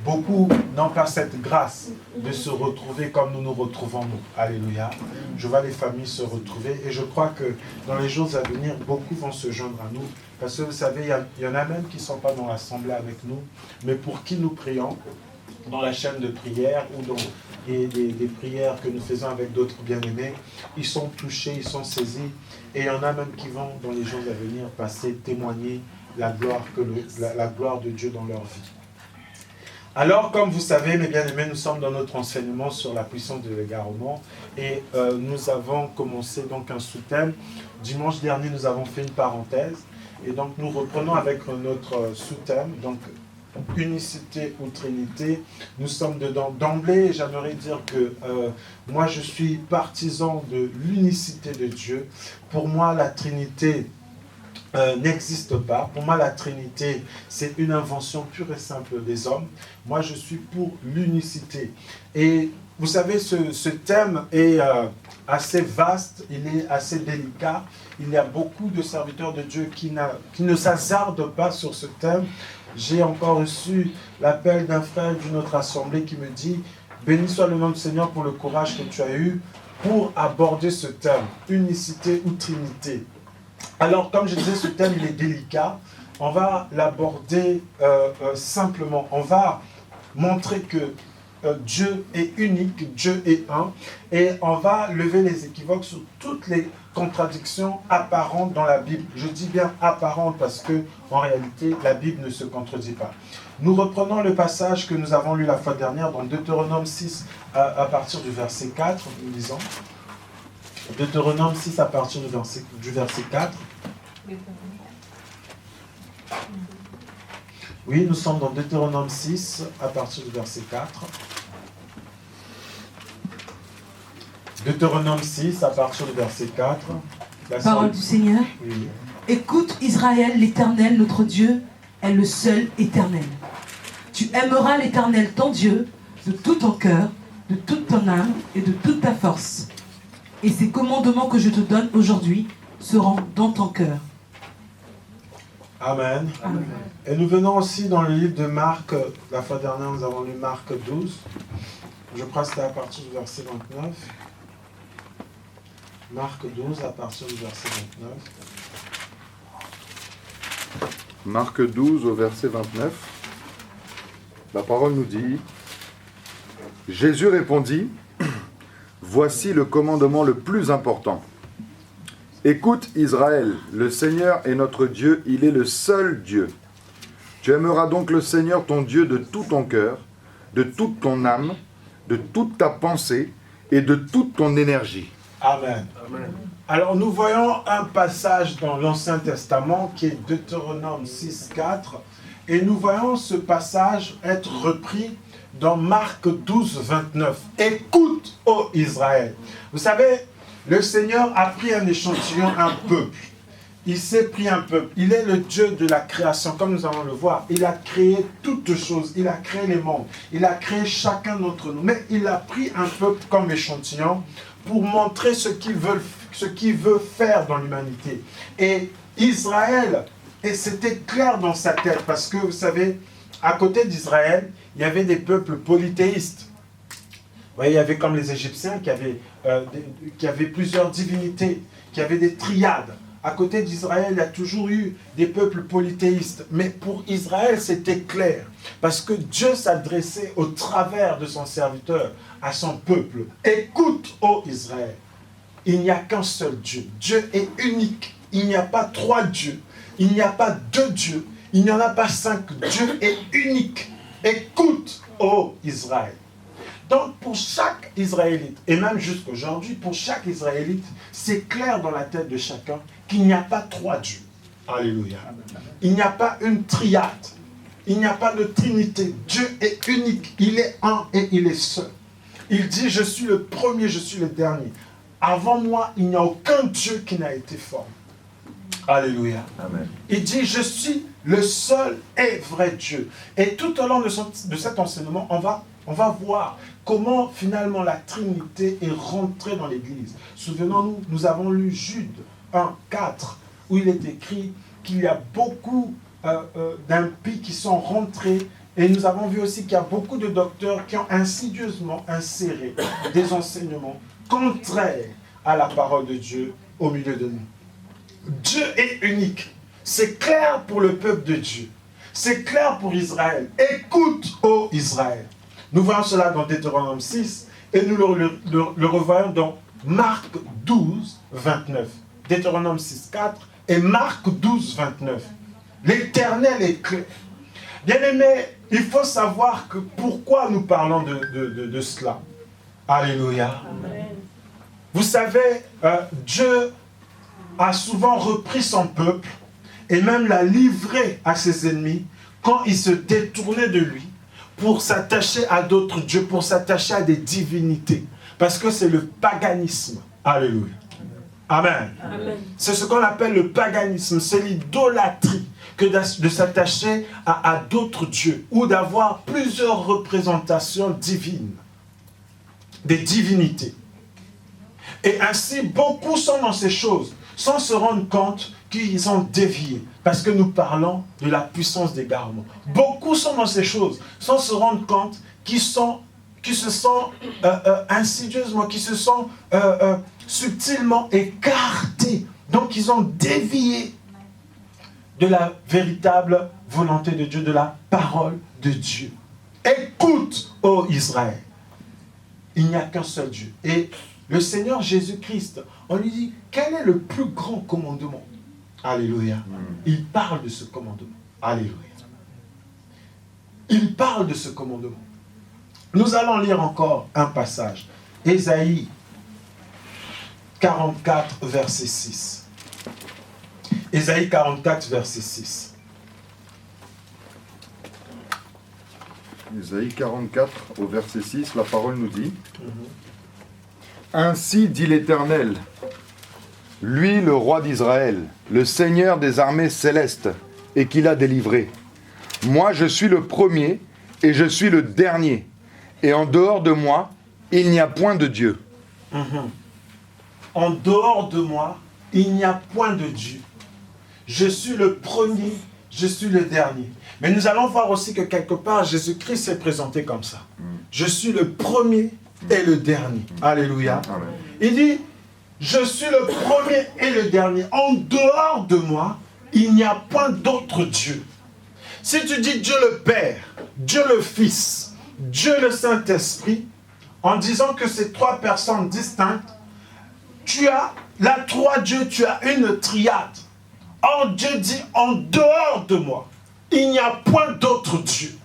beaucoup n'ont pas cette grâce de se retrouver comme nous nous retrouvons nous. Alléluia. Je vois les familles se retrouver et je crois que dans les jours à venir, beaucoup vont se joindre à nous. Parce que vous savez, il y en a même qui ne sont pas dans l'assemblée avec nous, mais pour qui nous prions dans la chaîne de prière ou dans des prières que nous faisons avec d'autres bien-aimés, ils sont touchés, ils sont saisis. Et il y en a même qui vont, dans les jours à venir, passer, témoigner la gloire de Dieu dans leur vie. Alors, comme vous savez, mes bien-aimés, nous sommes dans notre enseignement sur la puissance de l'égarement et nous avons commencé donc un sous-thème. Dimanche dernier, nous avons fait une parenthèse et donc nous reprenons avec notre sous-thème, donc unicité ou trinité. Nous sommes dedans d'emblée et j'aimerais dire que moi je suis partisan de l'unicité de Dieu. Pour moi, la Trinité n'existe pas. Pour moi, la Trinité, c'est une invention pure et simple des hommes. Moi, je suis pour l'unicité. Et vous savez, ce thème est assez vaste, il est assez délicat. Il y a beaucoup de serviteurs de Dieu qui ne s'hasardent pas sur ce thème. J'ai encore reçu l'appel d'un frère d'une autre assemblée qui me dit « Béni soit le nom du Seigneur pour le courage que tu as eu pour aborder ce thème, unicité ou trinité ». Alors, comme je disais, ce thème, il est délicat. On va l'aborder simplement. On va montrer que Dieu est unique, Dieu est un. Et on va lever les équivoques sur toutes les contradictions apparentes dans la Bible. Je dis bien apparentes parce que en réalité, la Bible ne se contredit pas. Nous reprenons le passage que nous avons lu la fois dernière dans Deutéronome 6 à partir du verset 4. Nous lisons. Deutéronome 6 à partir du verset 4. Oui, nous sommes dans Deutéronome 6 à partir du verset 4. Deutéronome 6 à partir du verset 4. Parole du Seigneur. Oui. Écoute Israël, l'Éternel, notre Dieu, est le seul éternel. Tu aimeras l'Éternel, ton Dieu, de tout ton cœur, de toute ton âme et de toute ta force. Et ces commandements que je te donne aujourd'hui seront dans ton cœur. Amen. Amen. Et nous venons aussi dans le livre de Marc. La fois dernière, nous avons lu Marc 12. Je crois que c'était à partir du verset 29. Marc 12 à partir du verset 29. Marc 12 au verset 29. La parole nous dit « Jésus répondit, voici le commandement le plus important. Écoute Israël, le Seigneur est notre Dieu, il est le seul Dieu. Tu aimeras donc le Seigneur ton Dieu de tout ton cœur, de toute ton âme, de toute ta pensée et de toute ton énergie. » Amen. Amen. Alors nous voyons un passage dans l'Ancien Testament qui est Deutéronome 6, 4. Et nous voyons ce passage être repris dans Marc 12, 29. Écoute, ô Israël. Vous savez, le Seigneur a pris un échantillon, un peuple. Il s'est pris un peuple. Il est le Dieu de la création, comme nous allons le voir. Il a créé toutes choses. Il a créé les mondes. Il a créé chacun d'entre nous. Mais il a pris un peuple comme échantillon pour montrer ce qu'il veut faire dans l'humanité. Et Israël, et c'était clair dans sa tête, parce que vous savez, à côté d'Israël, il y avait des peuples polythéistes. Vous voyez, il y avait comme les Égyptiens qui avaient plusieurs divinités, qui avaient des triades. À côté d'Israël, il y a toujours eu des peuples polythéistes. Mais pour Israël, c'était clair. Parce que Dieu s'adressait au travers de son serviteur à son peuple. Écoute, ô Israël, il n'y a qu'un seul Dieu. Dieu est unique. Il n'y a pas trois dieux. Il n'y a pas deux dieux. Il n'y en a pas cinq. Dieu est unique. Écoute, ô Israël. Donc, pour chaque Israélite, et même jusqu'aujourd'hui, pour chaque Israélite, c'est clair dans la tête de chacun qu'il n'y a pas trois dieux. Alléluia. Il n'y a pas une triade. Il n'y a pas de trinité. Dieu est unique. Il est un et il est seul. Il dit, je suis le premier, je suis le dernier. Avant moi, il n'y a aucun Dieu qui n'a été formé. Alléluia. Amen. Il dit, je suis le seul et vrai Dieu. Et tout au long de cet enseignement, on va voir comment finalement la Trinité est rentrée dans l'Église. Souvenons-nous, nous avons lu Jude 1, 4, où il est écrit qu'il y a beaucoup d'impies qui sont rentrés Et nous avons vu aussi qu'il y a beaucoup de docteurs qui ont insidieusement inséré des enseignements contraires à la parole de Dieu au milieu de nous. Dieu est unique. C'est clair pour le peuple de Dieu. C'est clair pour Israël. Écoute, ô Israël. Nous voyons cela dans Deutéronome 6 et nous le revoyons dans Marc 12, 29. Deutéronome 6, 4 et Marc 12, 29. L'Éternel est clair. Bien-aimés, il faut savoir que pourquoi nous parlons de cela. Alléluia. Amen. Vous savez, Dieu a souvent repris son peuple et même l'a livré à ses ennemis quand ils se détournaient de lui pour s'attacher à d'autres dieux, pour s'attacher à des divinités. Parce que c'est le paganisme. Alléluia. Amen. Amen. C'est ce qu'on appelle le paganisme, c'est l'idolâtrie que de s'attacher à d'autres dieux ou d'avoir plusieurs représentations divines, des divinités. Et ainsi, beaucoup sont dans ces choses, sans se rendre compte qu'ils ont dévié, parce que nous parlons de la puissance d'égarement. Beaucoup sont dans ces choses, sans se rendre compte qui se sont insidieusement, qui se sont subtilement écartés. Donc ils ont dévié de la véritable volonté de Dieu, de la parole de Dieu. Écoute, ô Israël, il n'y a qu'un seul Dieu. Et le Seigneur Jésus-Christ, on lui dit, quel est le plus grand commandement? Alléluia. Il parle de ce commandement. Alléluia. Il parle de ce commandement. Nous allons lire encore un passage. Ésaïe 44, verset 6. Ésaïe 44, verset 6. Ésaïe 44, au verset 6, la parole nous dit « Ainsi dit l'Éternel, lui le roi d'Israël, le Seigneur des armées célestes, et qui l'a délivré. Moi je suis le premier et je suis le dernier, et en dehors de moi, il n'y a point de Dieu. » En dehors de moi, il n'y a point de Dieu. Je suis le premier, je suis le dernier. Mais nous allons voir aussi que quelque part, Jésus-Christ s'est présenté comme ça. Je suis le premier et le dernier. Alléluia. Amen. Il dit, je suis le premier et le dernier. En dehors de moi, il n'y a point d'autre Dieu. Si tu dis Dieu le Père, Dieu le Fils, Dieu le Saint-Esprit, en disant que c'est trois personnes distinctes, tu as là trois dieux, tu as une triade. Or Dieu dit, en dehors de moi, il n'y a point d'autre Dieu.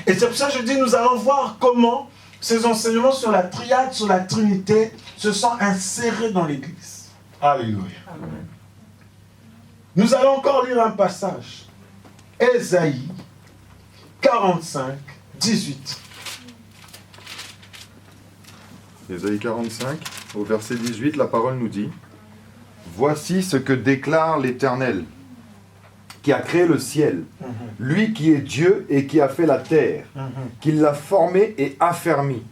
Et c'est pour ça que je dis, nous allons voir comment ces enseignements sur la triade, sur la Trinité, se sont insérés dans l'Église. Alléluia. Amen. Nous allons encore lire un passage. Ésaïe 45, 18. Ésaïe 45, au verset 18, la parole nous dit « Voici ce que déclare l'Éternel, qui a créé le ciel, lui qui est Dieu et qui a fait la terre, qui l'a formé et affermi.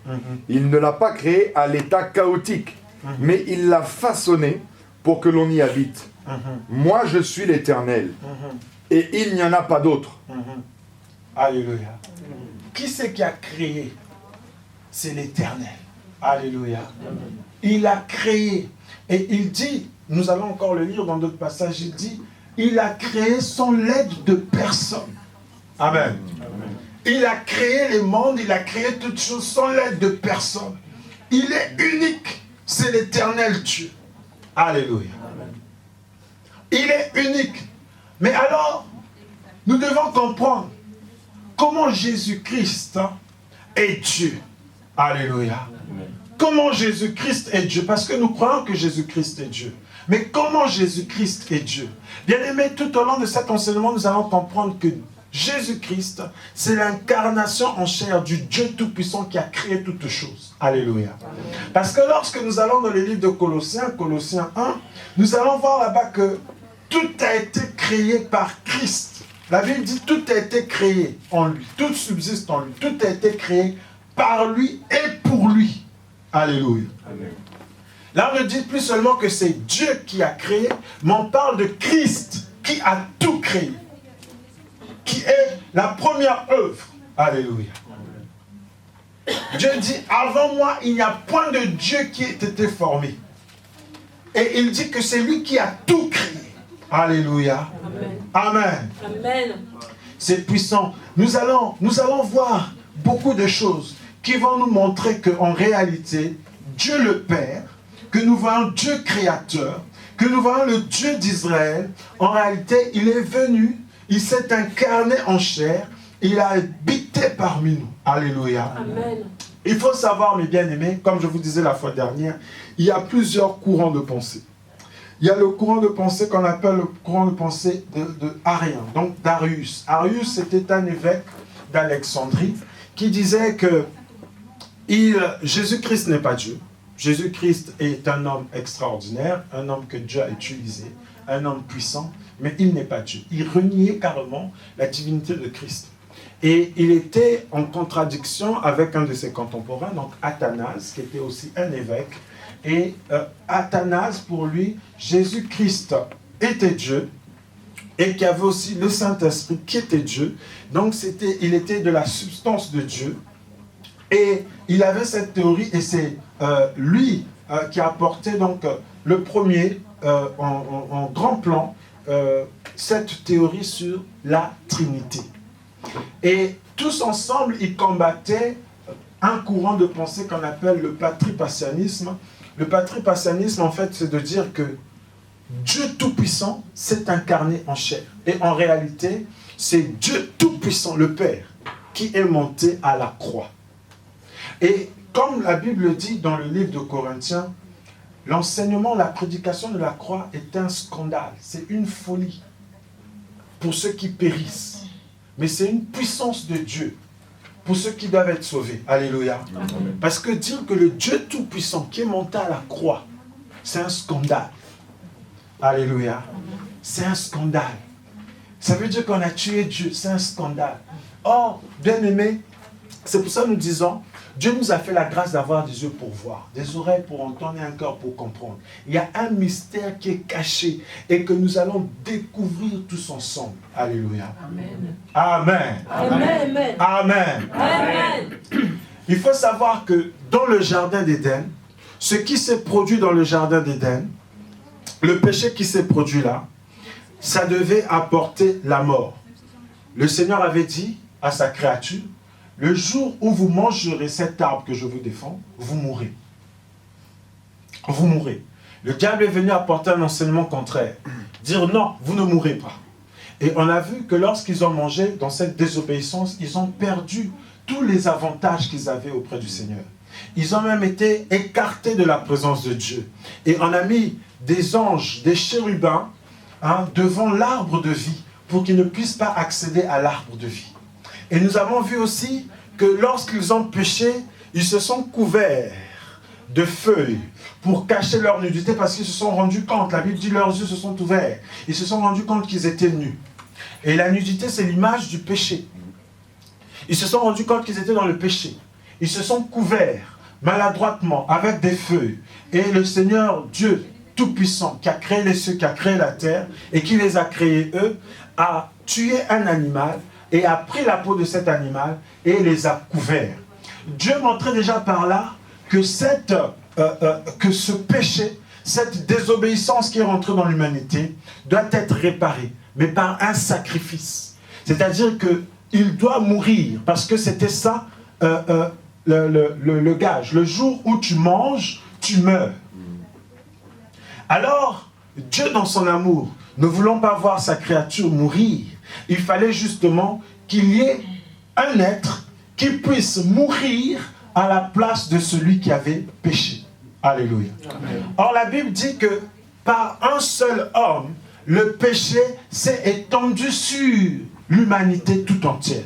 Il ne l'a pas créé à l'état chaotique, mais il l'a façonné pour que l'on y habite. Moi, je suis l'Éternel, et il n'y en a pas d'autre. » Alléluia. Qui c'est qui a créé? C'est l'Éternel. Alléluia. Il a créé. Et il dit, nous allons encore le lire dans d'autres passages, il dit, il a créé sans l'aide de personne. Amen. Il a créé les mondes, il a créé toutes choses sans l'aide de personne. Il est unique. C'est l'Éternel Dieu. Alléluia. Il est unique. Mais alors, nous devons comprendre comment Jésus-Christ est Dieu. Alléluia. Comment Jésus-Christ est Dieu? Parce que nous croyons que Jésus-Christ est Dieu. Mais comment Jésus-Christ est Dieu? Bien aimé, tout au long de cet enseignement, nous allons comprendre que Jésus-Christ, c'est l'incarnation en chair du Dieu Tout-Puissant qui a créé toutes choses. Alléluia. Parce que lorsque nous allons dans le livre de Colossiens, Colossiens 1, nous allons voir là-bas que tout a été créé par Christ. La Bible dit tout a été créé en lui. Tout subsiste en lui. Tout a été créé par lui et pour lui. Alléluia. Amen. Là, on ne dit plus seulement que c'est Dieu qui a créé, mais on parle de Christ qui a tout créé, qui est la première œuvre. Alléluia. Dieu dit, avant moi, il n'y a point de Dieu qui ait été formé. Et il dit que c'est lui qui a tout créé. Alléluia. Amen. Amen. C'est puissant. Nous allons voir beaucoup de choses qui vont nous montrer qu'en réalité, Dieu le Père, que nous voyons Dieu créateur, que nous voyons le Dieu d'Israël, en réalité, il est venu, il s'est incarné en chair, il a habité parmi nous. Alléluia. Amen. Il faut savoir, mes bien-aimés, comme je vous disais la fois dernière, il y a plusieurs courants de pensée. Il y a le courant de pensée qu'on appelle le courant de pensée de Arien, donc d'Arius. Arius, c'était un évêque d'Alexandrie qui disait que Jésus-Christ n'est pas Dieu. Jésus-Christ est un homme extraordinaire, un homme que Dieu a utilisé, un homme puissant, mais il n'est pas Dieu. Il reniait carrément la divinité de Christ. Et il était en contradiction avec un de ses contemporains, donc Athanase, qui était aussi un évêque. Et Athanase, pour lui, Jésus-Christ était Dieu, et qu'il y avait aussi le Saint-Esprit qui était Dieu. Donc il était de la substance de Dieu. Et il avait cette théorie, et c'est lui qui a apporté donc le premier, en grand plan, cette théorie sur la Trinité. Et tous ensemble, ils combattaient un courant de pensée qu'on appelle le patripassianisme. Le patripassianisme, en fait, c'est de dire que Dieu Tout-Puissant s'est incarné en chair. Et en réalité, c'est Dieu Tout-Puissant, le Père, qui est monté à la croix. Et comme la Bible dit dans le livre de Corinthiens, l'enseignement, la prédication de la croix est un scandale, c'est une folie pour ceux qui périssent. Mais c'est une puissance de Dieu pour ceux qui doivent être sauvés. Alléluia. Amen. Parce que dire que le Dieu Tout-Puissant qui est monté à la croix, c'est un scandale. Alléluia. C'est un scandale. Ça veut dire qu'on a tué Dieu, c'est un scandale. Or, bien-aimés, c'est pour ça que nous disons, Dieu nous a fait la grâce d'avoir des yeux pour voir, des oreilles pour entendre et un cœur pour comprendre. Il y a un mystère qui est caché et que nous allons découvrir tous ensemble. Alléluia. Amen. Amen. Amen. Amen. Amen. Il faut savoir que dans le jardin d'Éden, ce qui s'est produit dans le jardin d'Éden, le péché qui s'est produit là, ça devait apporter la mort. Le Seigneur avait dit à sa créature, le jour où vous mangerez cet arbre que je vous défends, vous mourrez. Vous mourrez. Le diable est venu apporter un enseignement contraire. Dire non, vous ne mourrez pas. Et on a vu que lorsqu'ils ont mangé dans cette désobéissance, ils ont perdu tous les avantages qu'ils avaient auprès du Seigneur. Ils ont même été écartés de la présence de Dieu. Et on a mis des anges, des chérubins, devant l'arbre de vie pour qu'ils ne puissent pas accéder à l'arbre de vie. Et nous avons vu aussi que lorsqu'ils ont péché, ils se sont couverts de feuilles pour cacher leur nudité parce qu'ils se sont rendus compte, la Bible dit leurs yeux se sont ouverts, ils se sont rendus compte qu'ils étaient nus. Et la nudité, c'est l'image du péché. Ils se sont rendus compte qu'ils étaient dans le péché. Ils se sont couverts maladroitement avec des feuilles. Et le Seigneur Dieu Tout-Puissant, qui a créé les cieux, qui a créé la terre, et qui les a créés eux, a tué un animal, et a pris la peau de cet animal et les a couverts. Dieu montrait déjà par là que, que ce péché, cette désobéissance qui est rentrée dans l'humanité, doit être réparée, mais par un sacrifice. C'est-à-dire qu'il doit mourir, parce que c'était ça le gage. Le jour où tu manges, tu meurs. Alors, Dieu dans son amour, ne voulant pas voir sa créature mourir, il fallait justement qu'il y ait un être qui puisse mourir à la place de celui qui avait péché. Alléluia. Amen. Or la Bible dit que par un seul homme, le péché s'est étendu sur l'humanité tout entière.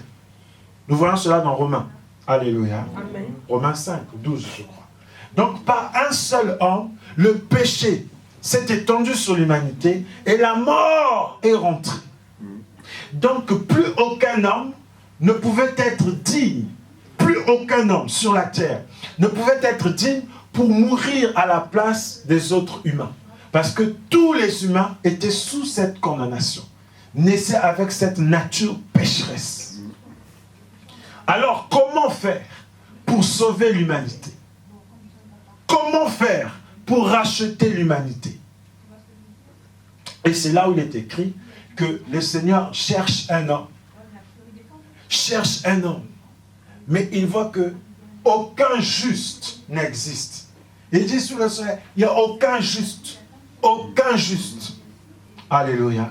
Nous voyons cela dans Romains. Alléluia. Amen. Romains 5, 12 je crois. Donc par un seul homme, le péché s'est étendu sur l'humanité et la mort est rentrée. Donc plus aucun homme ne pouvait être digne, plus aucun homme sur la terre ne pouvait être digne pour mourir à la place des autres humains. Parce que tous les humains étaient sous cette condamnation, naissaient avec cette nature pécheresse. Alors, comment faire pour sauver l'humanité? Comment faire pour racheter l'humanité? Et c'est là où il est écrit que le Seigneur cherche un homme. Cherche un homme. Mais il voit que aucun juste n'existe. Il dit sous le soleil, il n'y a aucun juste. Aucun juste. Alléluia.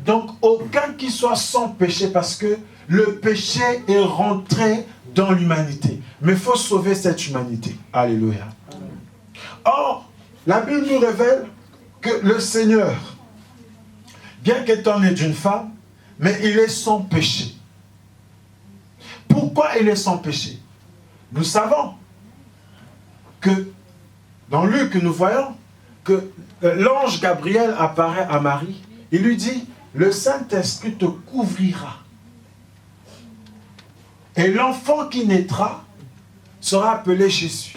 Donc, aucun qui soit sans péché, parce que le péché est rentré dans l'humanité. Mais il faut sauver cette humanité. Alléluia. Or, la Bible nous révèle que le Seigneur, bien qu'étant né d'une femme, mais il est sans péché. Pourquoi il est sans péché? Nous savons que, dans Luc, nous voyons que l'ange Gabriel apparaît à Marie. Il lui dit, le Saint-Esprit te couvrira. Et l'enfant qui naîtra sera appelé Jésus.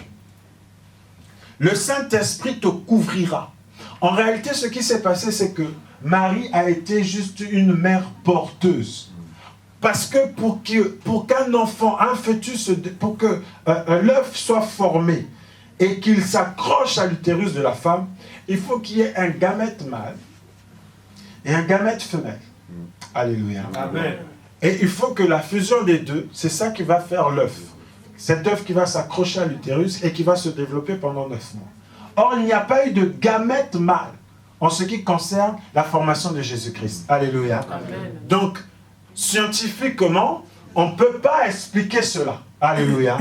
Le Saint-Esprit te couvrira. En réalité, ce qui s'est passé, c'est que Marie a été juste une mère porteuse. Parce que pour qu'un enfant, un fœtus, pour que l'œuf soit formé et qu'il s'accroche à l'utérus de la femme, il faut qu'il y ait un gamète mâle et un gamète femelle. Alléluia. Amen. Et il faut que la fusion des deux, c'est ça qui va faire l'œuf. Cet œuf qui va s'accrocher à l'utérus et qui va se développer pendant 9 mois. Or, il n'y a pas eu de gamète mâle en ce qui concerne la formation de Jésus-Christ. Alléluia. Amen. Donc, scientifiquement, on ne peut pas expliquer cela. Alléluia.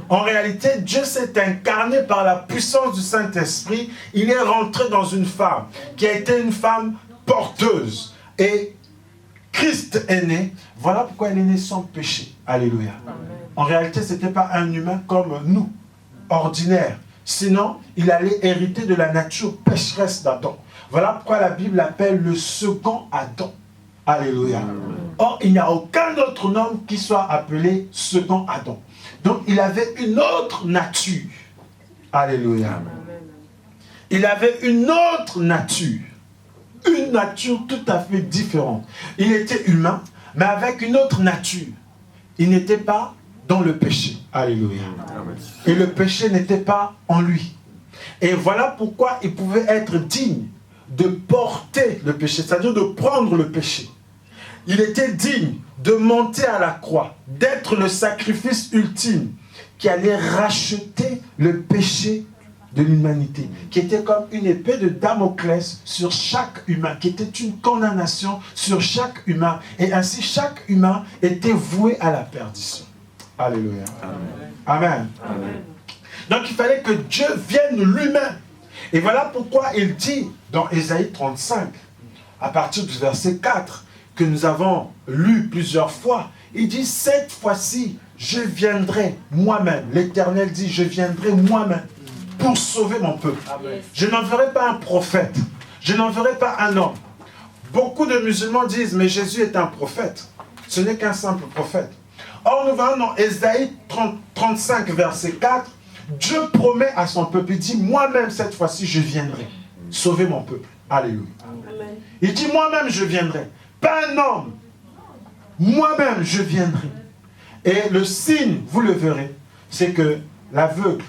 En réalité, Dieu s'est incarné par la puissance du Saint-Esprit. Il est rentré dans une femme qui a été une femme porteuse. Et Christ est né. Voilà pourquoi il est né sans péché. Alléluia. Amen. En réalité, ce n'était pas un humain comme nous, ordinaire. Sinon, il allait hériter de la nature pécheresse d'Adam. Voilà pourquoi la Bible l'appelle le second Adam. Alléluia. Or, il n'y a aucun autre homme qui soit appelé second Adam. Donc, il avait une autre nature. Alléluia. Il avait une autre nature. Une nature tout à fait différente. Il était humain, mais avec une autre nature. Il n'était pas dans le péché. Alléluia. Et le péché n'était pas en lui. Et voilà pourquoi il pouvait être digne de porter le péché, c'est-à-dire de prendre le péché. Il était digne de monter à la croix, d'être le sacrifice ultime qui allait racheter le péché de l'humanité, qui était comme une épée de Damoclès sur chaque humain, qui était une condamnation sur chaque humain, et ainsi chaque humain était voué à la perdition. Alléluia. Amen. Amen. Donc il fallait que Dieu vienne lui-même. Et voilà pourquoi il dit dans Ésaïe 35, à partir du verset 4, que nous avons lu plusieurs fois, il dit, cette fois-ci, je viendrai moi-même. L'Éternel dit, je viendrai moi-même pour sauver mon peuple. Amen. Je n'enverrai pas un prophète, je n'enverrai pas un homme. Beaucoup de musulmans disent, mais Jésus est un prophète. Ce n'est qu'un simple prophète. Or, nous voyons dans Ésaïe 35, verset 4, Dieu promet à son peuple, il dit, moi-même cette fois-ci, je viendrai sauver mon peuple. Alléluia. Amen. Il dit, moi-même, je viendrai. Pas un homme. Moi-même, je viendrai. Et le signe, vous le verrez, c'est que l'aveugle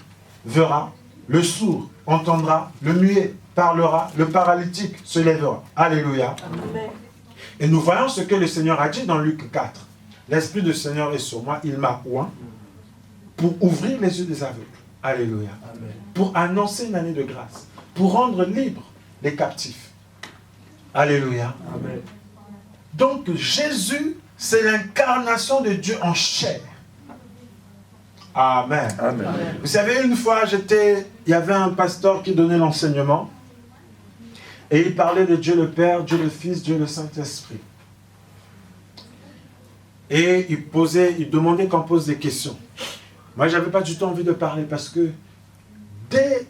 verra, le sourd entendra, le muet parlera, le paralytique se lèvera. Alléluia. Amen. Et nous voyons ce que le Seigneur a dit dans Luc 4. L'Esprit du Seigneur est sur moi, il m'a oint pour ouvrir les yeux des aveugles. Alléluia. Amen. Pour annoncer une année de grâce, pour rendre libres les captifs. Alléluia. Amen. Donc Jésus, c'est l'incarnation de Dieu en chair. Amen. Amen. Vous savez, une fois, il y avait un pasteur qui donnait l'enseignement et il parlait de Dieu le Père, Dieu le Fils, Dieu le Saint-Esprit. Et il demandait qu'on pose des questions. Moi, je n'avais pas du tout envie de parler parce que dès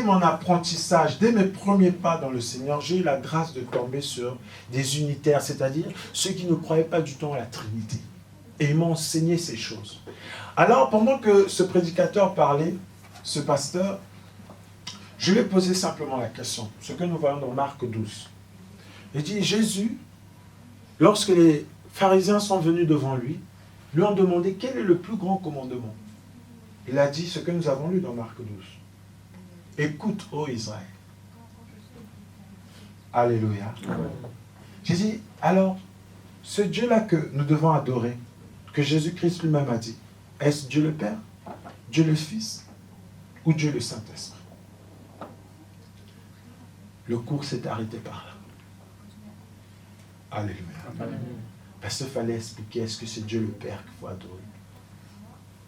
mon apprentissage, dès mes premiers pas dans le Seigneur, j'ai eu la grâce de tomber sur des unitaires, c'est-à-dire ceux qui ne croyaient pas du tout à la Trinité. Et ils m'ont enseigné ces choses. Alors, pendant que ce prédicateur parlait, ce pasteur, je lui ai posé simplement la question, ce que nous voyons dans Marc 12. Il dit, Jésus, lorsque les pharisiens sont venus devant lui, lui ont demandé quel est le plus grand commandement. Il a dit ce que nous avons lu dans Marc 12. Écoute, ô Israël. Alléluia. J'ai dit, alors, ce Dieu-là que nous devons adorer, que Jésus-Christ lui-même a dit, est-ce Dieu le Père, Dieu le Fils ou Dieu le Saint-Esprit? Le cours s'est arrêté par là. Alléluia. Amen. Parce qu'il fallait expliquer, est-ce que c'est Dieu le Père qu'il faut adorer?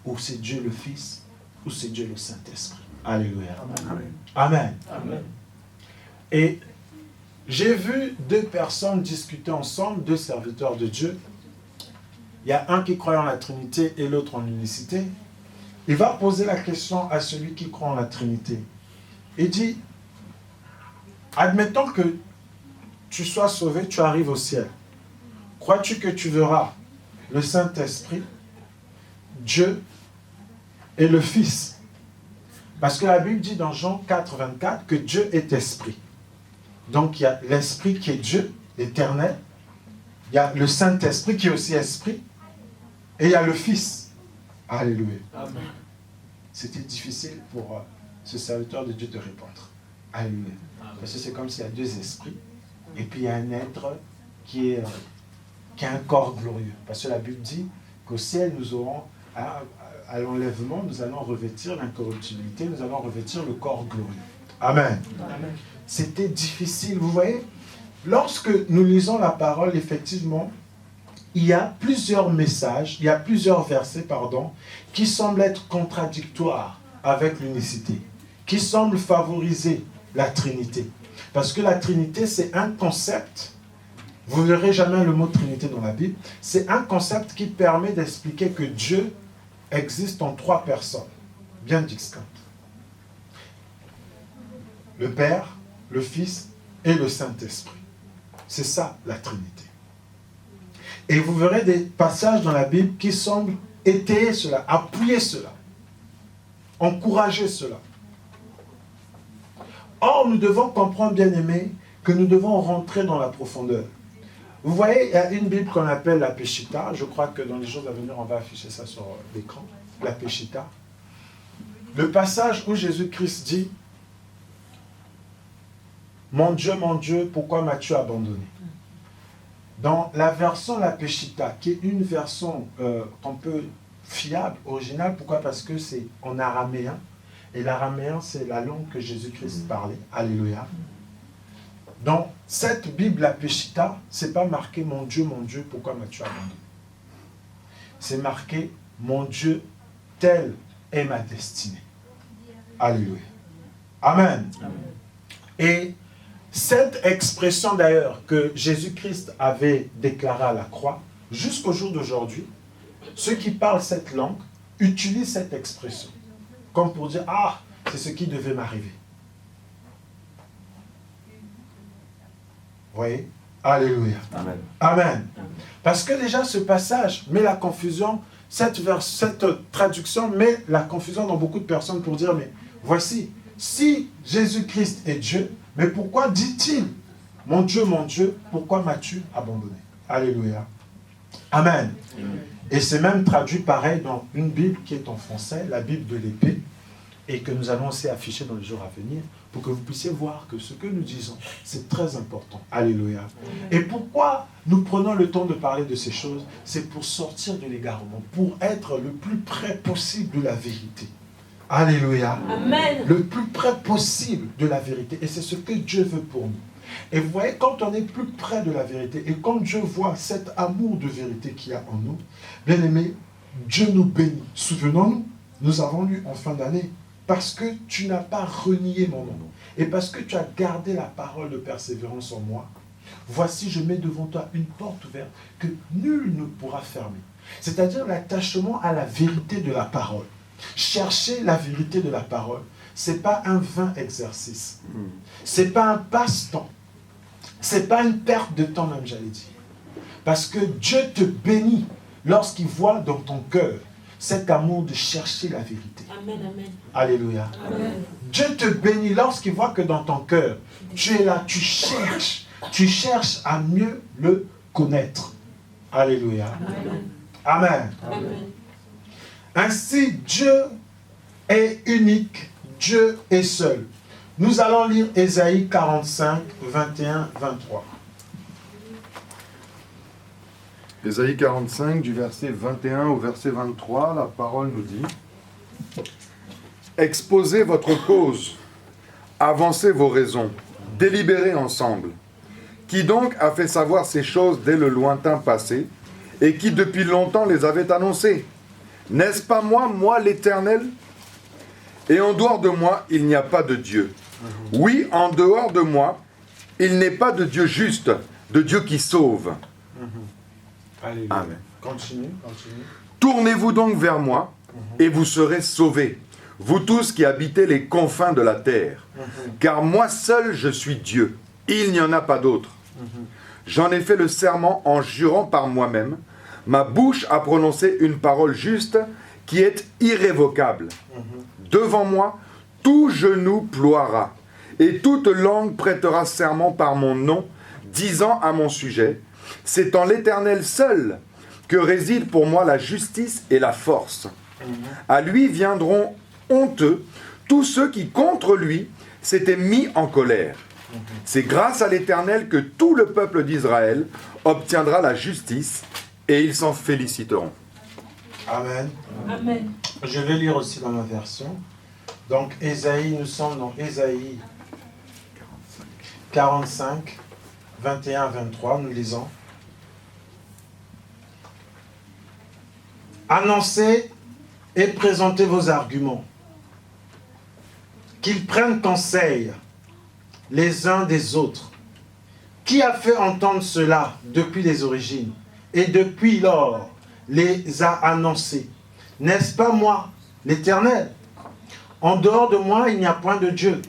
Ou c'est Dieu le Fils, ou c'est Dieu le Saint-Esprit? Alléluia. Amen. Amen. Amen. Et j'ai vu deux personnes discuter ensemble, deux serviteurs de Dieu. Il y a un qui croit en la Trinité et l'autre en l'unicité. Il va poser la question à celui qui croit en la Trinité. Il dit, admettons que tu sois sauvé, tu arrives au ciel. Crois-tu que tu verras le Saint-Esprit, Dieu et le Fils? Parce que la Bible dit dans Jean 4, 24 que Dieu est esprit. Donc il y a l'Esprit qui est Dieu, l'éternel. Il y a le Saint-Esprit qui est aussi esprit. Et il y a le Fils. Alléluia. Amen. C'était difficile pour ce serviteur de Dieu de répondre. Alléluia. Parce que c'est comme s'il y a deux esprits. Et puis il y a un être qui a un corps glorieux. Parce que la Bible dit qu'au ciel, nous aurons, à l'enlèvement, nous allons revêtir l'incorruptibilité, nous allons revêtir le corps glorieux. Amen. Amen. C'était difficile, vous voyez. Lorsque nous lisons la parole, effectivement, il y a plusieurs messages, il y a plusieurs versets, qui semblent être contradictoires avec l'unicité, qui semblent favoriser la Trinité. Parce que la Trinité, c'est un concept, vous ne verrez jamais le mot Trinité dans la Bible, c'est un concept qui permet d'expliquer que Dieu existe en trois personnes, bien distinctes. Le Père, le Fils et le Saint-Esprit. C'est ça, la Trinité. Et vous verrez des passages dans la Bible qui semblent étayer cela, appuyer cela, encourager cela. Or, nous devons comprendre, bien-aimés, que nous devons rentrer dans la profondeur. Vous voyez, il y a une Bible qu'on appelle la Péchita. Je crois que dans les jours à venir, on va afficher ça sur l'écran. La Péchita. Le passage où Jésus-Christ dit « Mon Dieu, pourquoi m'as-tu abandonné ?» Dans la version La Péchita, qui est une version un peu fiable, originale, pourquoi? Parce que c'est en araméen. Et l'araméen, c'est la langue que Jésus-Christ parlait. Alléluia. Dans cette Bible, la Péchita, c'est pas marqué « Mon Dieu, pourquoi m'as-tu abandonné ?» C'est marqué « Mon Dieu, telle est ma destinée. » Alléluia. Amen. Amen. Et cette expression d'ailleurs que Jésus-Christ avait déclarée à la croix, jusqu'au jour d'aujourd'hui, ceux qui parlent cette langue utilisent cette expression. Comme pour dire, ah, c'est ce qui devait m'arriver. Vous voyez? Alléluia. Amen. Amen. Parce que déjà ce passage met la confusion, cette traduction met la confusion dans beaucoup de personnes pour dire, mais voici, si Jésus-Christ est Dieu, mais pourquoi dit-il, mon Dieu, pourquoi m'as-tu abandonné? Alléluia. Amen. Amen. Et c'est même traduit pareil dans une Bible qui est en français, la Bible de l'épée, et que nous allons aussi afficher dans les jours à venir, pour que vous puissiez voir que ce que nous disons, c'est très important. Alléluia. Et pourquoi nous prenons le temps de parler de ces choses? C'est pour sortir de l'égarement, pour être le plus près possible de la vérité. Alléluia. Amen. Le plus près possible de la vérité. Et c'est ce que Dieu veut pour nous. Et vous voyez, quand on est plus près de la vérité, et quand Dieu voit cet amour de vérité qu'il y a en nous, bien aimé, Dieu nous bénit. Souvenons-nous, nous avons lu en fin d'année, parce que tu n'as pas renié mon nom, et parce que tu as gardé la parole de persévérance en moi, voici, je mets devant toi une porte ouverte que nul ne pourra fermer. C'est-à-dire l'attachement à la vérité de la parole. Chercher la vérité de la parole, ce n'est pas un vain exercice. Ce n'est pas un passe-temps. Ce n'est pas une perte de temps même, j'allais dire. Parce que Dieu te bénit lorsqu'il voit dans ton cœur cet amour de chercher la vérité. Amen, amen. Alléluia. Amen. Dieu te bénit lorsqu'il voit que dans ton cœur, tu es là, tu cherches à mieux le connaître. Alléluia. Amen. Amen. Amen. Ainsi, Dieu est unique, Dieu est seul. Nous allons lire Ésaïe 45, 21, 23. Ésaïe 45, du verset 21 au verset 23, la parole nous dit « Exposez votre cause, avancez vos raisons, délibérez ensemble. Qui donc a fait savoir ces choses dès le lointain passé, et qui depuis longtemps les avait annoncées? N'est-ce pas moi, moi l'Éternel? Et en dehors de moi, il n'y a pas de Dieu. Oui, en dehors de moi, il n'est pas de Dieu juste, de Dieu qui sauve. » Alléluia. Amen. Continue, continue. Tournez-vous donc vers moi, et vous serez sauvés, vous tous qui habitez les confins de la terre. Car moi seul je suis Dieu, il n'y en a pas d'autre. J'en ai fait le serment en jurant par moi-même, ma bouche a prononcé une parole juste qui est irrévocable. Devant moi, tout genou ploiera, et toute langue prêtera serment par mon nom, disant à mon sujet, c'est en l'Éternel seul que réside pour moi la justice et la force. À lui viendront honteux tous ceux qui contre lui s'étaient mis en colère. C'est grâce à l'Éternel que tout le peuple d'Israël obtiendra la justice et ils s'en féliciteront. Amen. Amen. Je vais lire aussi dans ma version. Donc, Ésaïe, nous sommes dans Ésaïe 45, 21, 23, nous lisons. Annoncez et présentez vos arguments. Qu'ils prennent conseil les uns des autres. Qui a fait entendre cela depuis les origines et depuis lors les a annoncés? N'est-ce pas moi, l'Éternel? En dehors de moi, il n'y a point de Dieu.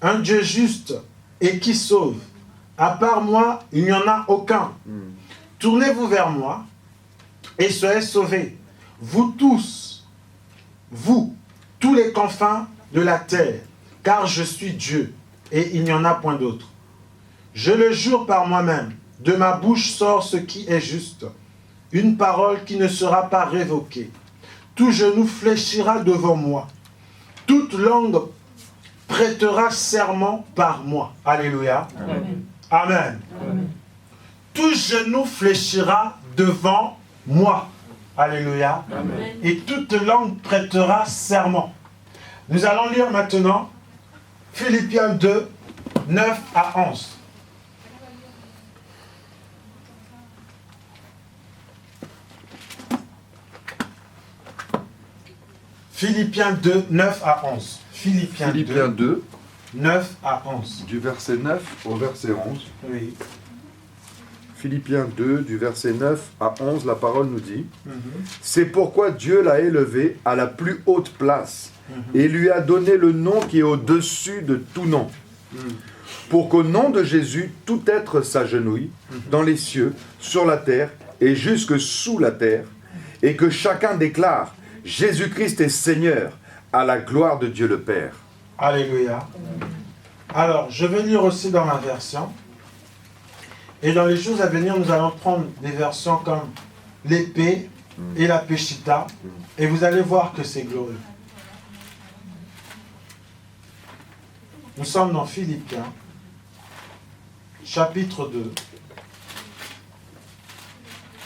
Un Dieu juste et qui sauve. À part moi, il n'y en a aucun. Tournez-vous vers moi et soyez sauvés. Vous tous, vous, tous les confins de la terre, car je suis Dieu et il n'y en a point d'autre. Je le jure par moi-même, de ma bouche sort ce qui est juste, une parole qui ne sera pas révoquée. Tout genou fléchira devant moi, toute langue prêtera serment par moi. Alléluia. Amen. Amen. Amen. Tout genou fléchira devant moi. Alléluia. Amen. Et toute langue prêtera serment. Nous allons lire maintenant Philippiens 2, 9 à 11. Philippiens 2, 9 à 11. Philippiens 2, 9 à 11. du verset 9 au verset 11. Oui. Philippiens 2, du verset 9 à 11, la parole nous dit « C'est pourquoi Dieu l'a élevé à la plus haute place et lui a donné le nom qui est au-dessus de tout nom, pour qu'au nom de Jésus, tout être s'agenouille dans les cieux, sur la terre et jusque sous la terre, et que chacun déclare « Jésus-Christ est Seigneur, à la gloire de Dieu le Père. » Alléluia. Alors, je vais lire aussi dans ma version. Et dans les jours à venir, nous allons prendre des versions comme l'épée et la péchita. Et vous allez voir que c'est glorieux. Nous sommes dans Philippiens, chapitre 2,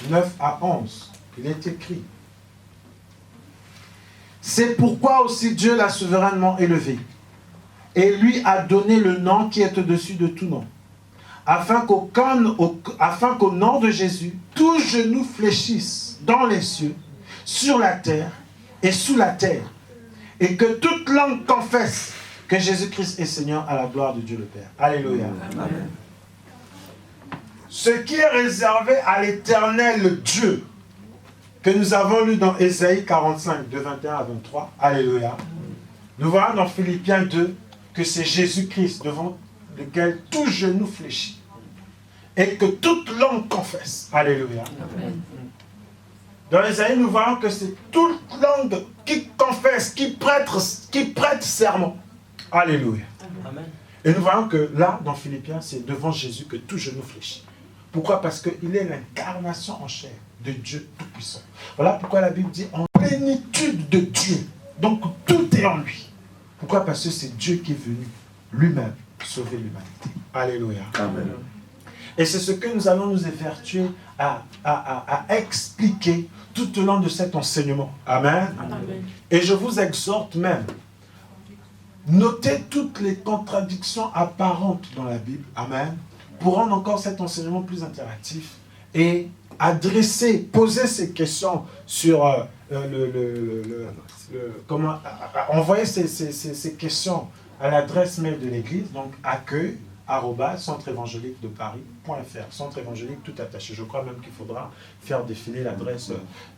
9 à 11. Il est écrit. C'est pourquoi aussi Dieu l'a souverainement élevé et lui a donné le nom qui est au-dessus de tout nom, afin qu'au nom de Jésus, tout genou fléchisse dans les cieux, sur la terre et sous la terre, et que toute langue confesse que Jésus-Christ est Seigneur à la gloire de Dieu le Père. Alléluia. Amen. Ce qui est réservé à l'Éternel Dieu, que nous avons lu dans Ésaïe 45, de 21 à 23. Alléluia. Nous voyons dans Philippiens 2 que c'est Jésus-Christ devant lequel tout genou fléchit. Et que toute langue confesse. Alléluia. Amen. Dans Ésaïe, nous voyons que c'est toute langue qui confesse, qui prête serment. Alléluia. Amen. Et nous voyons que là, dans Philippiens, c'est devant Jésus que tout genou fléchit. Pourquoi? Parce qu'il est l'incarnation en chair. de Dieu Tout-Puissant. Voilà pourquoi la Bible dit en plénitude de Dieu. Donc tout est en lui. Pourquoi? Parce que c'est Dieu qui est venu lui-même sauver l'humanité. Alléluia. Amen. Et c'est ce que nous allons nous évertuer à expliquer tout au long de cet enseignement. Amen. Amen. Et je vous exhorte même, notez toutes les contradictions apparentes dans la Bible. Amen. Pour rendre encore cet enseignement plus interactif et adresser, poser ces questions sur comment envoyer ces questions à l'adresse mail de l'église, donc accueil@centre-évangélique-de-Paris.fr, centre évangélique tout attaché. Je crois même qu'il faudra faire défiler l'adresse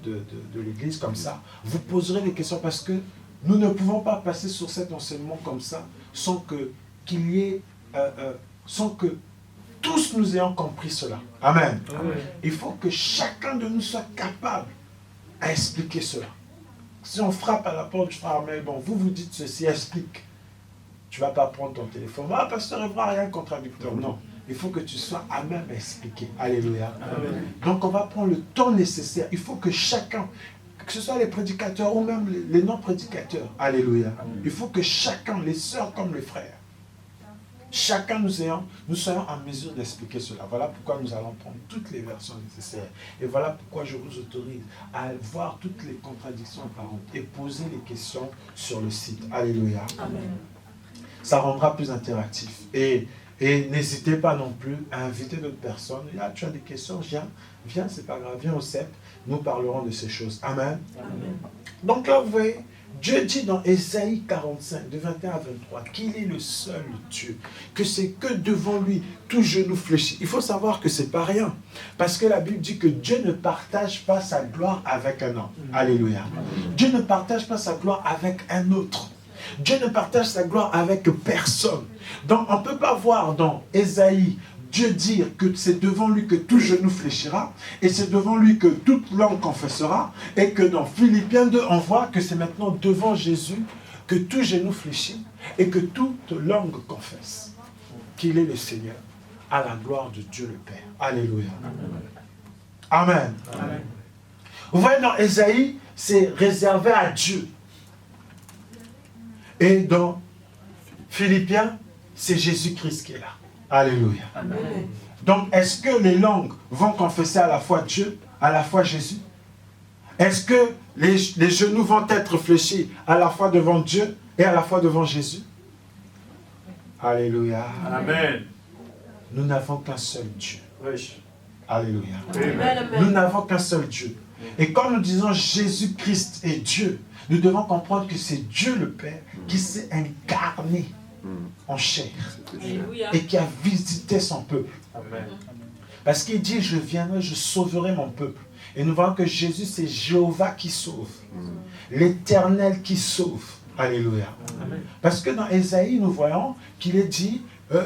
de l'église comme ça. Vous poserez des questions parce que nous ne pouvons pas passer sur cet enseignement comme ça sans que tous nous ayons compris cela. Amen. Il faut que chacun de nous soit capable à expliquer cela. Si on frappe à la porte du frère, mais bon, vous dites ceci, explique. Tu ne vas pas prendre ton téléphone. Ah, pasteur, il n'y aura rien de contradictoire. Non. Il faut que tu sois à même à expliquer. Alléluia. Amen. Donc, on va prendre le temps nécessaire. Il faut que chacun, que ce soit les prédicateurs ou même les non-prédicateurs, alléluia. Amen. Il faut que chacun, les sœurs comme les frères, chacun nous soyons en mesure d'expliquer cela. Voilà pourquoi nous allons prendre toutes les versions nécessaires. Et voilà pourquoi je vous autorise à voir toutes les contradictions apparentes et poser les questions sur le site. Alléluia. Amen. Ça rendra plus interactif. Et n'hésitez pas non plus à inviter d'autres personnes. Là, tu as des questions, viens, c'est pas grave, viens au CEP, nous parlerons de ces choses. Amen. Amen. Donc là, vous voyez, Dieu dit dans Ésaïe 45, de 21 à 23, qu'il est le seul Dieu, que c'est que devant lui, tout genou fléchit. Il faut savoir que c'est pas rien, parce que la Bible dit que Dieu ne partage pas sa gloire avec un homme. Alléluia. Dieu ne partage pas sa gloire avec un autre. Dieu ne partage sa gloire avec personne. Donc on ne peut pas voir dans Ésaïe Dieu dire que c'est devant lui que tout genou fléchira et c'est devant lui que toute langue confessera, et que dans Philippiens 2 on voit que c'est maintenant devant Jésus que tout genou fléchit et que toute langue confesse qu'il est le Seigneur, à la gloire de Dieu le Père. Alléluia. Amen. Amen. Vous voyez, dans Ésaïe, c'est réservé à Dieu. Et dans Philippiens, c'est Jésus-Christ qui est là. Alléluia. Amen. Donc, est-ce que les langues vont confesser à la fois Dieu, à la fois Jésus? Est-ce que les genoux vont être fléchis à la fois devant Dieu et à la fois devant Jésus? Alléluia. Amen. Nous n'avons qu'un seul Dieu. Oui. Alléluia. Amen. Nous n'avons qu'un seul Dieu. Et quand nous disons Jésus-Christ est Dieu, nous devons comprendre que c'est Dieu le Père qui s'est incarné en chair et qui a visité son peuple. Amen. Parce qu'il dit, je viendrai, je sauverai mon peuple. Et nous voyons que Jésus, c'est Jéhovah qui sauve, l'Éternel qui sauve. Alléluia. Amen. Parce que dans Ésaïe, nous voyons qu'il est dit,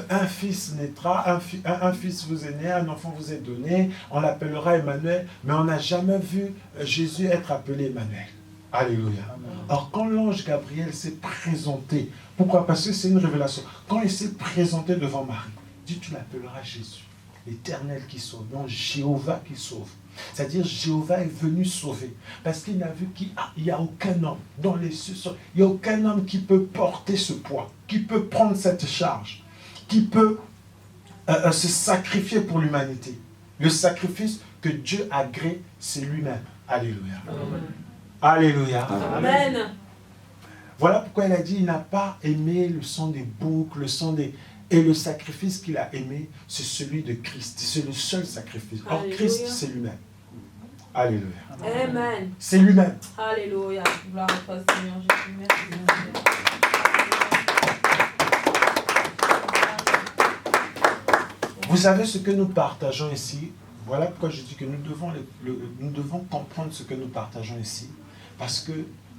un fils naîtra, un fils vous est né, un enfant vous est donné, on l'appellera Emmanuel, mais on n'a jamais vu Jésus être appelé Emmanuel. Alléluia. Or, quand l'ange Gabriel s'est présenté, pourquoi? Parce que c'est une révélation. Quand il s'est présenté devant Marie, dit, tu l'appelleras Jésus, l'Éternel qui sauve, non Jéhovah qui sauve. C'est-à-dire, Jéhovah est venu sauver. Parce qu'il a vu qu'il n'y a aucun homme dans les cieux, il n'y a aucun homme qui peut porter ce poids, qui peut prendre cette charge, qui peut se sacrifier pour l'humanité. Le sacrifice que Dieu agrée, c'est lui-même. Alléluia. Amen. Alléluia. Amen. Voilà pourquoi il a dit, il n'a pas aimé le sang des boucs, le sang des... Et le sacrifice qu'il a aimé, c'est celui de Christ. C'est le seul sacrifice. Or, Alléluia. Christ, c'est lui-même. Alléluia. Amen. C'est lui-même. Alléluia. Gloire à toi, Seigneur Jésus. Merci. Vous savez ce que nous partageons ici? Voilà pourquoi je dis que nous devons comprendre ce que nous partageons ici. Parce que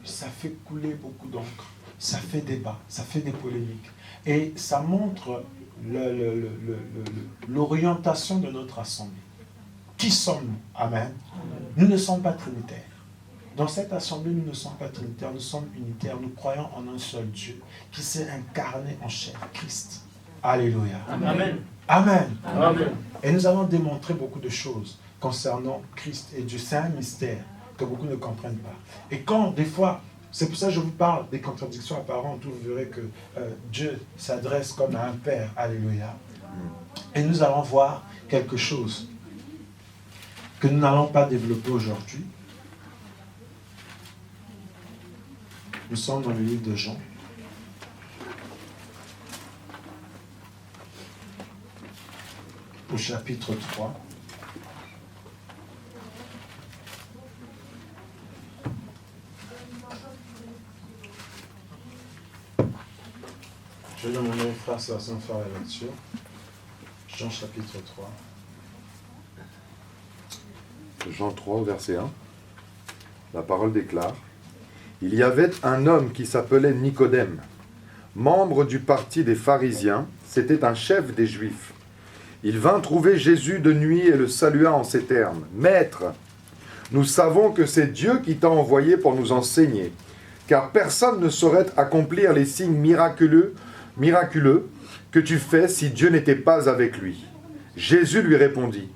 ça fait couler beaucoup d'encre, ça fait débat, ça fait des polémiques. Et ça montre l'orientation de notre assemblée. Qui sommes-nous? Amen. Nous ne sommes pas trinitaires. Dans cette assemblée, nous ne sommes pas trinitaires, nous sommes unitaires. Nous croyons en un seul Dieu qui s'est incarné en chair, Christ. Alléluia. Amen. Amen. Amen. Et nous allons démontrer beaucoup de choses. concernant Christ et Dieu. C'est un mystère que beaucoup ne comprennent pas. Et quand, des fois, c'est pour ça que je vous parle des contradictions apparentes, où vous verrez que Dieu s'adresse comme à un père. Alléluia. Et nous allons voir quelque chose que nous n'allons pas développer aujourd'hui. Nous sommes dans le livre de Jean. Au chapitre 3. Je vais demander aux frères et sœurs de faire la lecture. Jean chapitre 3. Jean 3, verset 1. La parole déclare: Il y avait un homme qui s'appelait Nicodème, membre du parti des pharisiens, c'était un chef des Juifs. Il vint trouver Jésus de nuit et le salua en ces termes: Maître, nous savons que c'est Dieu qui t'a envoyé pour nous enseigner, car personne ne saurait accomplir les signes miraculeux que tu fais si Dieu n'était pas avec lui. Jésus lui répondit: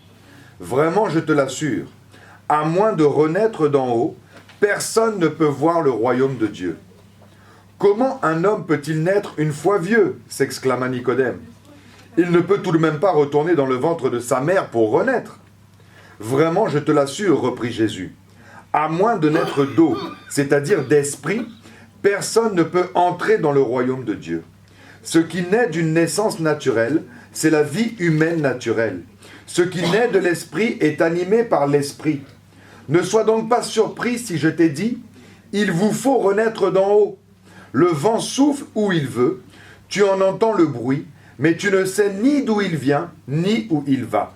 Vraiment, je te l'assure, à moins de renaître d'en haut, personne ne peut voir le royaume de Dieu. Comment un homme peut-il naître une fois vieux? S'exclama Nicodème. Il ne peut tout de même pas retourner dans le ventre de sa mère pour renaître. Vraiment, je te l'assure, reprit Jésus, à moins de naître d'eau, c'est-à-dire d'esprit, personne ne peut entrer dans le royaume de Dieu. Ce qui naît d'une naissance naturelle, c'est la vie humaine naturelle. Ce qui naît de l'esprit est animé par l'esprit. Ne sois donc pas surpris si je t'ai dit, il vous faut renaître d'en haut. Le vent souffle où il veut, tu en entends le bruit, mais tu ne sais ni d'où il vient, ni où il va.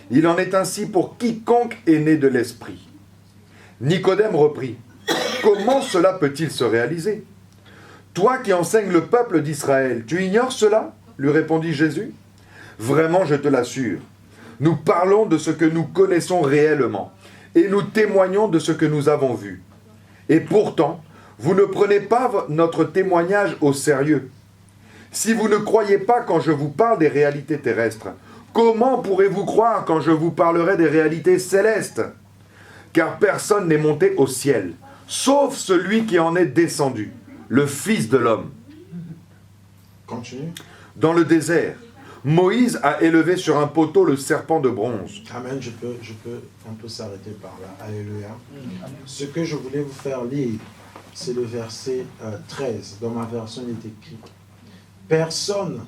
Il en est ainsi pour quiconque est né de l'esprit. Nicodème reprit: Comment cela peut-il se réaliser? Toi qui enseignes le peuple d'Israël, tu ignores cela? Lui répondit Jésus. Vraiment, je te l'assure, nous parlons de ce que nous connaissons réellement, et nous témoignons de ce que nous avons vu. Et pourtant, vous ne prenez pas notre témoignage au sérieux. Si vous ne croyez pas quand je vous parle des réalités terrestres, comment pourrez-vous croire quand je vous parlerai des réalités célestes? Car personne n'est monté au ciel, sauf celui qui en est descendu, le Fils de l'homme. Continue. Dans le désert, Moïse a élevé sur un poteau le serpent de bronze. Amen, on peut s'arrêter par là. Alléluia. Ce que je voulais vous faire lire, c'est le verset 13. Dans ma version, il est écrit: Personne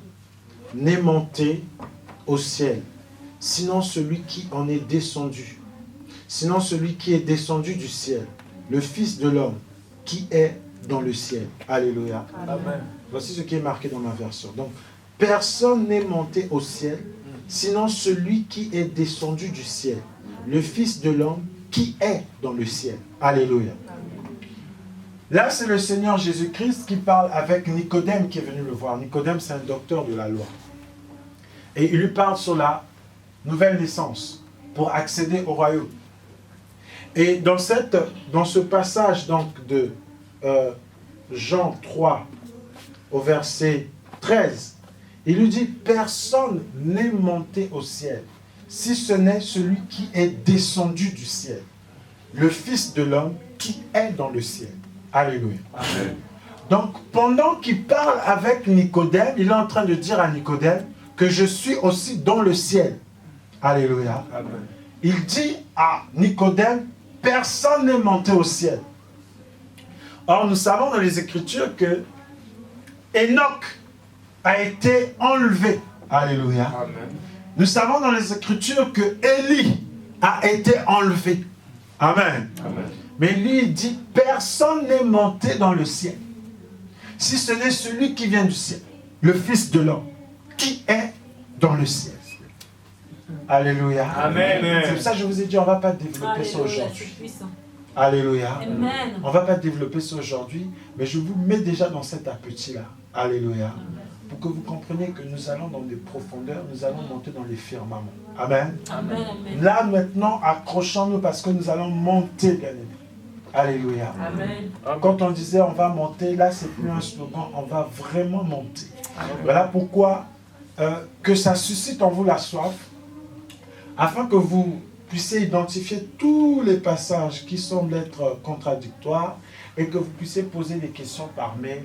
n'est monté au ciel, sinon celui qui en est descendu. Sinon celui qui est descendu du ciel, le Fils de l'homme, qui est dans le ciel. Alléluia. Amen. Voici ce qui est marqué dans ma version. Donc, personne n'est monté au ciel, sinon celui qui est descendu du ciel, le Fils de l'homme qui est dans le ciel. Alléluia. Là, c'est le Seigneur Jésus-Christ qui parle avec Nicodème qui est venu le voir. Nicodème, c'est un docteur de la loi. Et il lui parle sur la nouvelle naissance pour accéder au royaume. Et dans ce passage donc de Jean 3 au verset 13, il lui dit: Personne n'est monté au ciel, si ce n'est celui qui est descendu du ciel, le Fils de l'homme qui est dans le ciel. Alléluia. Amen. Donc, pendant qu'il parle avec Nicodème, il est en train de dire à Nicodème que je suis aussi dans le ciel. Alléluia. Amen. Il dit à Nicodème: personne n'est monté au ciel. Or, nous savons dans les Écritures que Enoch a été enlevé. Alléluia. Amen. Nous savons dans les Écritures que Élie a été enlevé. Amen. Amen. Mais lui, il dit: personne n'est monté dans le ciel, si ce n'est celui qui vient du ciel, le Fils de l'homme, qui est dans le ciel. Alléluia. Amen. C'est pour ça que je vous ai dit, on ne va pas développer ça aujourd'hui. Alléluia. Amen. On ne va pas développer ça aujourd'hui, mais je vous mets déjà dans cet appétit-là. Alléluia. Amen. Pour que vous compreniez que nous allons dans des profondeurs, nous allons monter dans les firmaments. Amen. Amen. Là, maintenant, accrochons-nous parce que nous allons monter, bien aimés. Alléluia. Amen. Quand on disait on va monter, là, c'est plus un slogan, on va vraiment monter. Amen. Voilà pourquoi que ça suscite en vous la soif, afin que vous puissiez identifier tous les passages qui semblent être contradictoires et que vous puissiez poser des questions par mail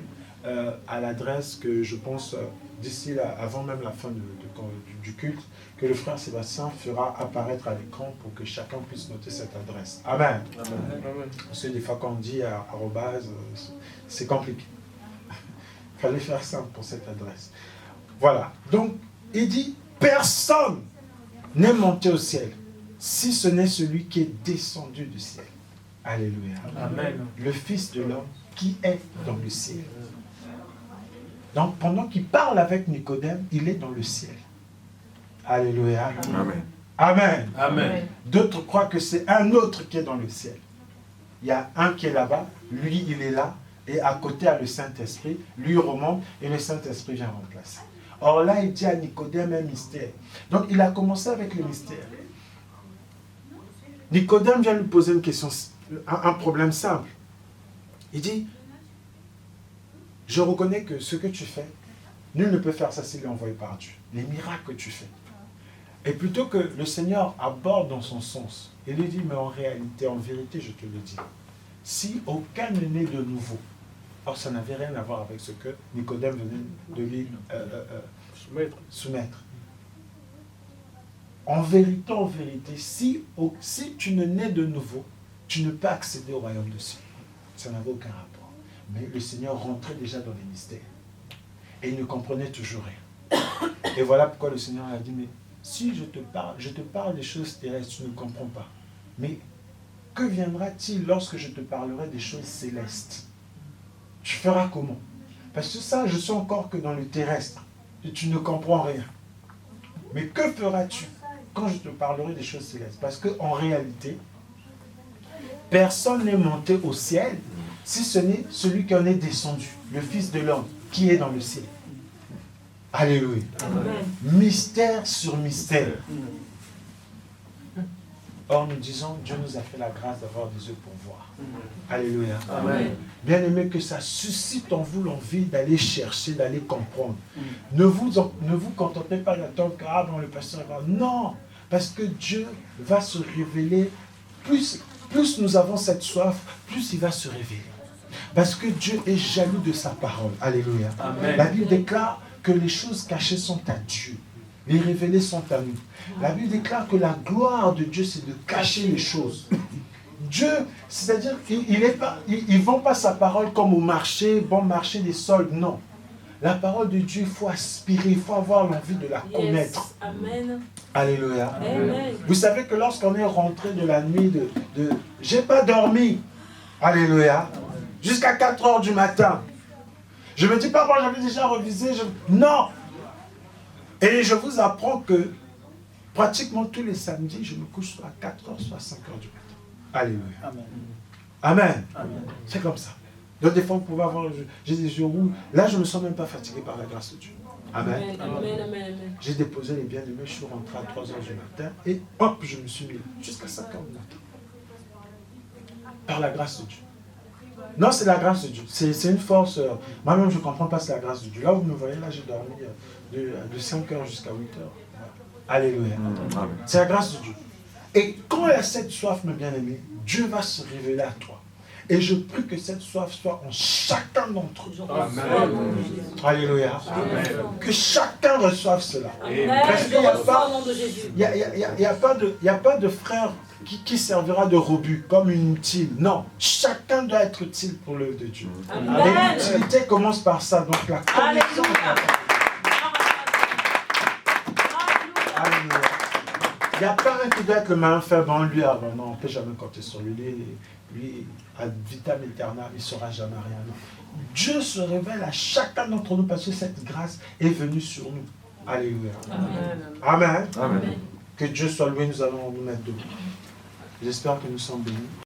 à l'adresse que je pense d'ici avant même la fin du culte, que le frère Sébastien fera apparaître à l'écran pour que chacun puisse noter cette adresse. Amen. Amen. Parce que des fois quand on dit arrobase, c'est compliqué. Il fallait faire simple pour cette adresse. Voilà. Donc, il dit, personne n'est monté au ciel, si ce n'est celui qui est descendu du ciel. Alléluia. Amen. Le Fils de l'homme qui est dans le ciel. Donc, pendant qu'il parle avec Nicodème, il est dans le ciel. Alléluia. Amen. Amen. Amen. D'autres croient que c'est un autre qui est dans le ciel. Il y a un qui est là-bas, lui il est là, et à côté il y a le Saint-Esprit, lui remonte et le Saint-Esprit vient remplacer. Or là, il dit à Nicodème un mystère. Donc il a commencé avec le mystère. Nicodème vient lui poser une question, un problème simple. Il dit, je reconnais que ce que tu fais, nul ne peut faire ça s'il est envoyé par Dieu. Les miracles que tu fais. Et plutôt que le Seigneur aborde dans son sens, il lui dit, mais en réalité, en vérité, je te le dis, si aucun n'est né de nouveau, or ça n'avait rien à voir avec ce que Nicodème venait de lui soumettre. En vérité, si tu ne nais de nouveau, tu ne peux accéder au royaume de cieux. Ça n'avait aucun rapport. Mais le Seigneur rentrait déjà dans les mystères. Et il ne comprenait toujours rien. Et voilà pourquoi le Seigneur a dit, mais si je te parle des choses terrestres, tu ne comprends pas. Mais que viendra-t-il lorsque je te parlerai des choses célestes? Tu feras comment? Parce que ça, je suis encore que dans le terrestre. Et tu ne comprends rien. Mais que feras-tu quand je te parlerai des choses célestes? Parce qu'en réalité, personne n'est monté au ciel si ce n'est celui qui en est descendu, le Fils de l'homme, qui est dans le ciel. Alléluia. Amen. Mystère sur mystère. Or, nous disons, Dieu nous a fait la grâce d'avoir des yeux pour voir. Alléluia. Amen. Bien aimé, que ça suscite en vous l'envie d'aller chercher, d'aller comprendre. Ne vous contentez pas d'attendre que le pasteur va. Non, parce que Dieu va se révéler. Plus nous avons cette soif, plus il va se révéler. Parce que Dieu est jaloux de sa parole. Alléluia. Amen. La Bible déclare que les choses cachées sont à Dieu. Les révélées sont à nous. La Bible déclare que la gloire de Dieu, c'est de cacher les choses. Dieu, c'est-à-dire qu'il ne vend pas sa parole comme au marché, bon marché des soldes, non. La parole de Dieu, il faut aspirer, il faut avoir l'envie de la connaître. Amen. Alléluia. Amen. Vous savez que lorsqu'on est rentré de la nuit j'ai pas dormi. Alléluia. Jusqu'à 4 heures du matin. Je me dis pas, moi j'avais déjà révisé. Non. Et je vous apprends que pratiquement tous les samedis, je me couche soit à 4 heures, soit à 5 heures du matin. Alléluia. Amen. Amen. Amen. C'est comme ça. Donc des fois, vous pouvez avoir... J'ai des jours où... Là, je ne me sens même pas fatigué par la grâce de Dieu. Amen. Amen. Amen. J'ai déposé les biens-aimés, je suis rentré à 3 heures du matin et hop, je me suis mis jusqu'à 5 heures du matin. Par la grâce de Dieu. Non, c'est la grâce de Dieu. C'est une force. Moi-même, je ne comprends pas, c'est la grâce de Dieu. Là, vous me voyez, là, j'ai dormi de 5 heures jusqu'à 8 heures. Alléluia. C'est la grâce de Dieu. Et quand il y a cette soif, mes bien-aimés, Dieu va se révéler à toi. Et je prie que cette soif soit en chacun d'entre eux. Amen. Alléluia. Amen. Que chacun reçoive cela. Amen. Parce qu'il n'y a pas de frère qui servira de rebut, comme une utile. Non, chacun doit être utile pour l'œuvre de Dieu. Amen. Et l'utilité commence par ça. Donc la connaissance. Alléluia. Il n'y a pas un qui doit être le malin faible en lui. Non, on ne peut jamais compter sur lui. Lui, ad vitam aeternam, il ne saura jamais rien. Non. Dieu se révèle à chacun d'entre nous parce que cette grâce est venue sur nous. Alléluia. Amen. Amen. Amen. Que Dieu soit loué, nous allons nous mettre debout. J'espère que nous sommes bénis.